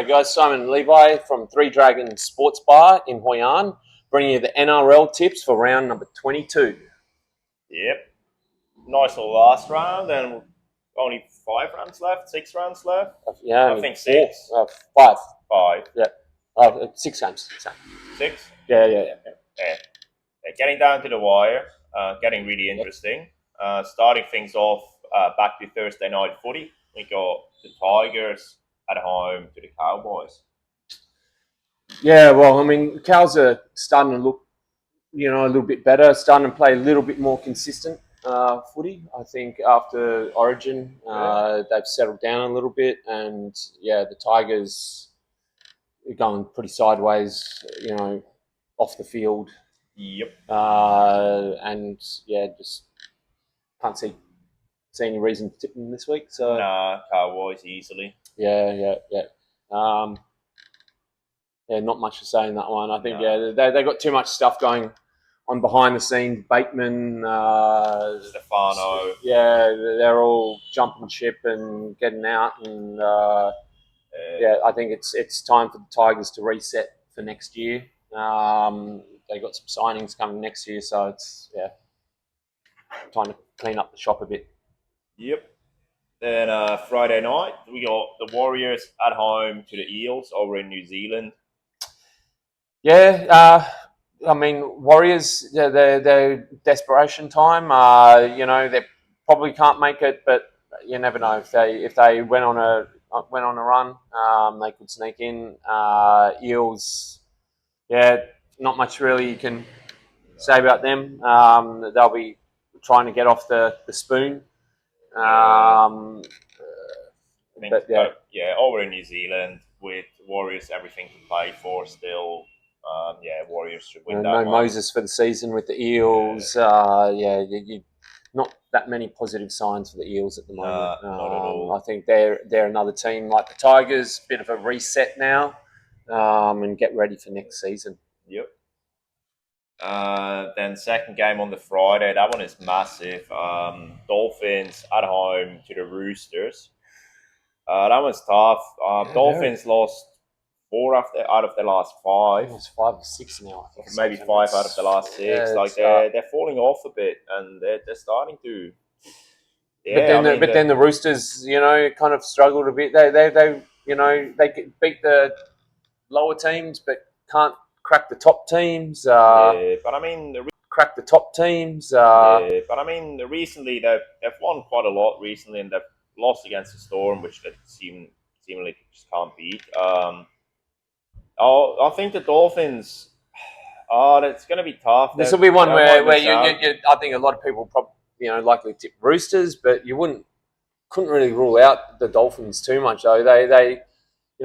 guys, Simon Levi from Three Dragons Sports Bar in Hoi An, bringing you the NRL tips for round number 22. Yep. Nice little last round, and only 5 rounds left, 6 rounds left. Yeah, I think 6. 5. 5. Yeah. 6 games. 6? Yeah. Getting down to the wire, getting really interesting. Starting things off back to Thursday night footy. We got the Tigers at home to the Cowboys. Yeah, well, I mean, Cows are starting to look, a little bit better, starting to play a little bit more consistent footy. I think after Origin, they've settled down a little bit, and the Tigers are going pretty sideways, off the field. Yep. Just can't see any reason to tip them this week. So Cowboys easily. Yeah. Not much to say in that one. I think they got too much stuff going on behind the scenes. Bateman, Stefano. Yeah, they're all jumping ship and getting out, and I think it's time for the Tigers to reset for next year. They got some signings coming next year, so it's time to clean up the shop a bit. Yep. Then Friday night we got the Warriors at home to the Eels over in New Zealand. Yeah, I mean Warriors, they're desperation time. They probably can't make it, but you never know if they went on a run, they could sneak in. Eels, not much really you can say about them. They'll be trying to get off the spoon. Over in New Zealand with Warriors, everything to play for still. Warriors should win that no one. Moses for the season with the Eels. Not that many positive signs for the Eels at the moment. Not at all. I think they're another team like the Tigers, bit of a reset now, and get ready for next season. Yep. Then second game on the Friday, that one is massive. Dolphins at home to the Roosters. That one's tough. Dolphins lost 4 out of the last 5. It's 5 or 6 now, I think. Maybe 5 out of the last 6. They're falling off a bit, and they're starting to. But then the Roosters, kind of struggled a bit. They beat the lower teams, but can't crack the top teams. But I mean, crack the top teams. But I mean, recently they've won quite a lot recently, and they've lost against the Storm, which they seemingly just can't beat. I think the Dolphins. That's going to be tough. This will be one where I think a lot of people probably likely tip Roosters, but couldn't really rule out the Dolphins too much though. They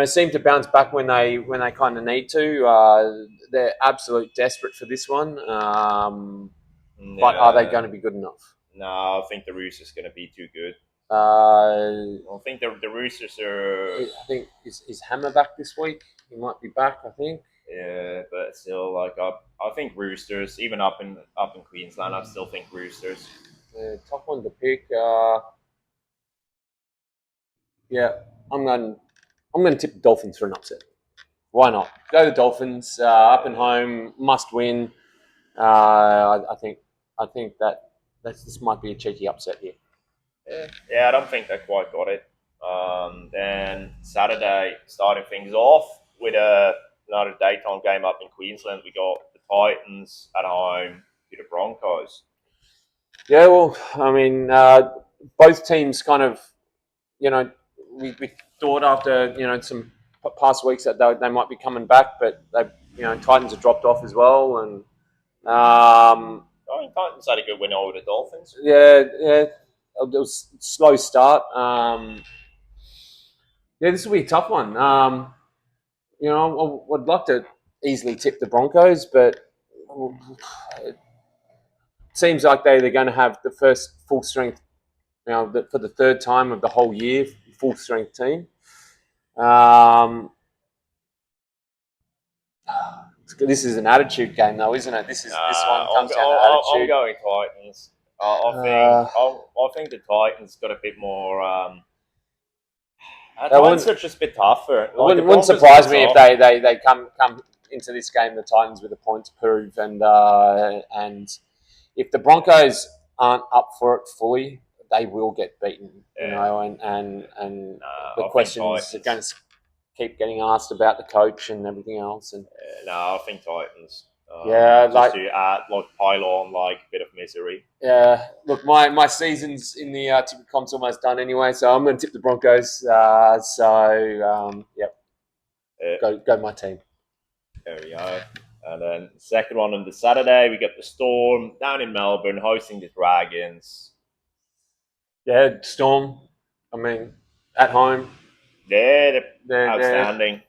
seem to bounce back when they kind of need to. They're absolute desperate for this one. But are they going to be good enough? No, I think the Roosters are going to be too good. I think the Roosters are. I think is Hammer back this week? He might be back, I think. Yeah, but still, I think Roosters, even up in Queensland, I still think Roosters. Tough one to pick. I'm going to tip the Dolphins for an upset. Why not? Go the Dolphins. Up and home, must win. I think that this might be a cheeky upset here. Yeah, I don't think they quite got it. Then Saturday, starting things off with another daytime game up in Queensland. We got the Titans at home to the Broncos. Yeah, well, I mean, both teams kind of, we thought after, some past weeks that they might be coming back, but Titans have dropped off as well, and Titans had a good win over the Dolphins. Yeah, it was a slow start. This will be a tough one. I would like to easily tip the Broncos, but it seems like they're going to have the first full strength, for the third time of the whole year, full strength team. This is an attitude game, though, isn't it? This one comes down to attitude. I'm going Titans. I think the Titans got a bit more. At times they're just a bit tougher. It wouldn't surprise me if they come into this game, the Titans, with a point to prove, and if the Broncos aren't up for it fully, they will get beaten. You know, and the questions are going to keep getting asked about the coach and everything else. And I think Titans. just to add, pile on a bit of misery. Yeah, look, my season's in the tipping comp's almost done anyway, so I'm going to tip the Broncos. Go my team. There we go. And then second one on the Saturday, we got the Storm down in Melbourne hosting the Dragons. Yeah, Storm. I mean, at home. They're outstanding.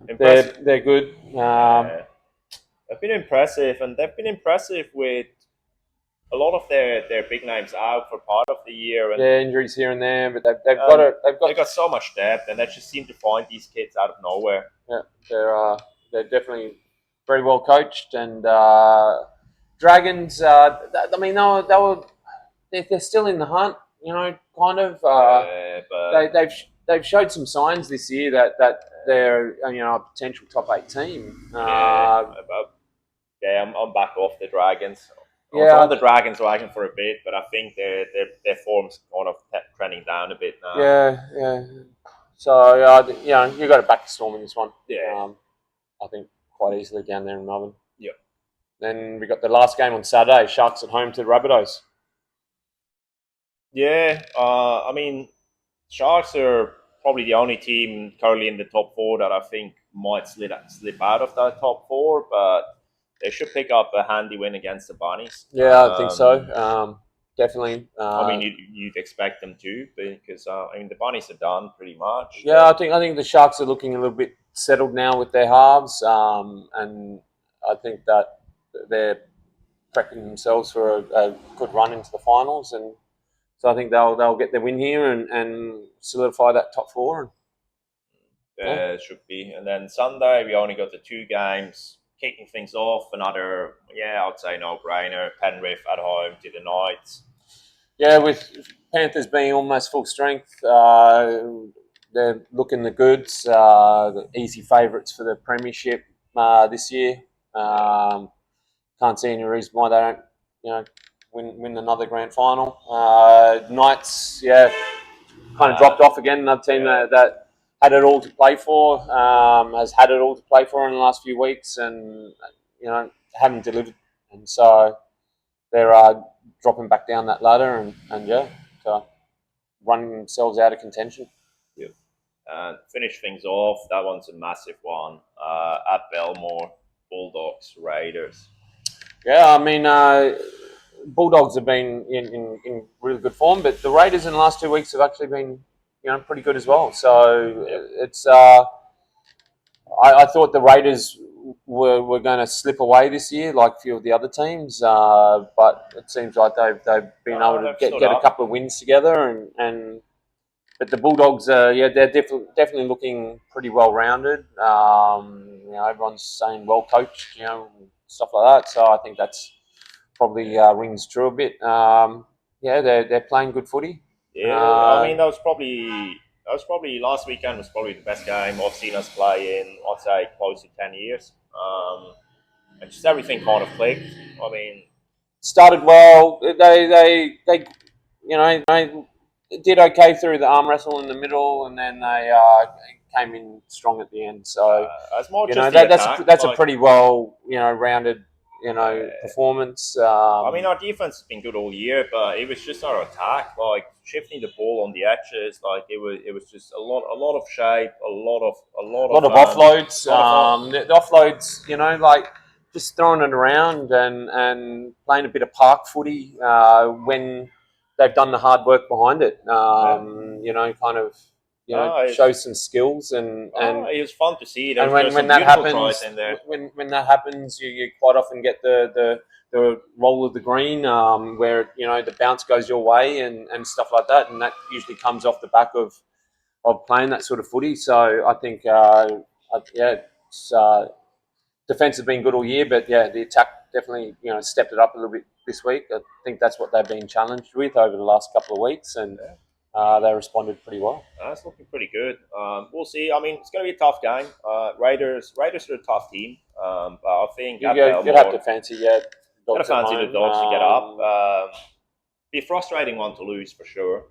They're good. They've been impressive, and they've been impressive with a lot of their big names out for part of the year. And injuries here and there, but they've got so much depth, and they just seem to find these kids out of nowhere. Yeah, they're definitely very well coached, and Dragons. They're still in the hunt. You know, kind of. But they've showed some signs this year that they're a potential top 8 team. I'm back off the Dragons. I was on the Dragons wagon for a bit, but I think their form's kind of trending down a bit now. Yeah. So you got to back the Storm in this one. Yeah. I think quite easily down there in Melbourne. Yep. Then we got the last game on Saturday. Sharks at home to the Rabbitohs. Yeah. Sharks are probably the only team currently in the top 4 that I think might slip out of that top 4, but they should pick up a handy win against the Bunnies. Yeah, I think so. Definitely. You'd expect them to, because the Bunnies are done pretty much. Yeah, I think the Sharks are looking a little bit settled now with their halves, and I think that they're prepping themselves for a good run into the finals, and so I think they'll get their win here and solidify that top 4. It should be. And then Sunday we only got the 2 games. Kicking things off, another, I'd say no-brainer. Penrith at home to the Knights. Yeah, with Panthers being almost full strength, they're looking the goods. The easy favourites for the premiership this year. Can't see any reason why they don't, win another grand final. Knights, kind of dropped off again. Another team that had it all to play for, has had it all to play for in the last few weeks, and haven't delivered, and so they're dropping back down that ladder, and so running themselves out of contention. Yep. And finish things off. That one's a massive one at Belmore. Bulldogs, Raiders. Yeah, Bulldogs have been in really good form, but the Raiders in the last 2 weeks have actually been pretty good as well. So it's I thought the Raiders were going to slip away this year, like a few of the other teams, but it seems like they've been able to get a couple of wins together, but the Bulldogs, they're definitely looking pretty well rounded. Everyone's saying well coached, stuff like that. So I think that's probably rings true a bit. They're playing good footy. Yeah, that was probably last weekend was probably the best game I've seen us play in, I'd say, close to 10 years. And just everything kind of clicked. Started well. They did okay through the arm wrestle in the middle, and then they came in strong at the end. So that's a pretty well rounded performance. Our defense has been good all year, but it was just our attack, shifting the ball on the edges. It was just a lot of shape, a lot of offloads. The offloads, just throwing it around and playing a bit of park footy when they've done the hard work behind it. Show some skills and it was fun to see. And when that happens, when that happens, you quite often get the roll of the green, where the bounce goes your way and stuff like that, and that usually comes off the back of playing that sort of footy. So I think defense has been good all year, but the attack definitely stepped it up a little bit this week. I think that's what they've been challenged with over the last couple of weeks, and they responded pretty well. That's looking pretty good. We'll see. I mean, it's going to be a tough game. Raiders are a tough team, but I think You'd have to fancy, gotta Dogs at fancy the home. Dogs to get up. Be a frustrating one to lose for sure.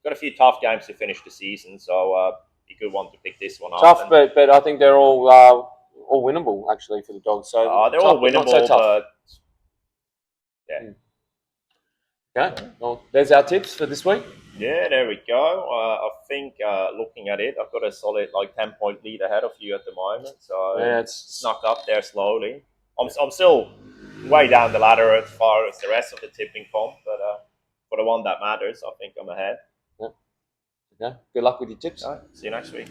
Got a few tough games to finish the season, so be a good one to pick this one up. Tough, but I think they're all winnable actually for the Dogs. So they're tough, all but not winnable, so tough. but yeah. Okay, well, there's our tips for this week. Yeah, there we go. I think looking at it, I've got a solid 10-point lead ahead of you at the moment. So Yeah, it's snuck up there slowly. I'm still way down the ladder as far as the rest of the tipping comp, but for the one that matters, I think I'm ahead. Yeah. Okay. Good luck with your tips. All right, see you next week.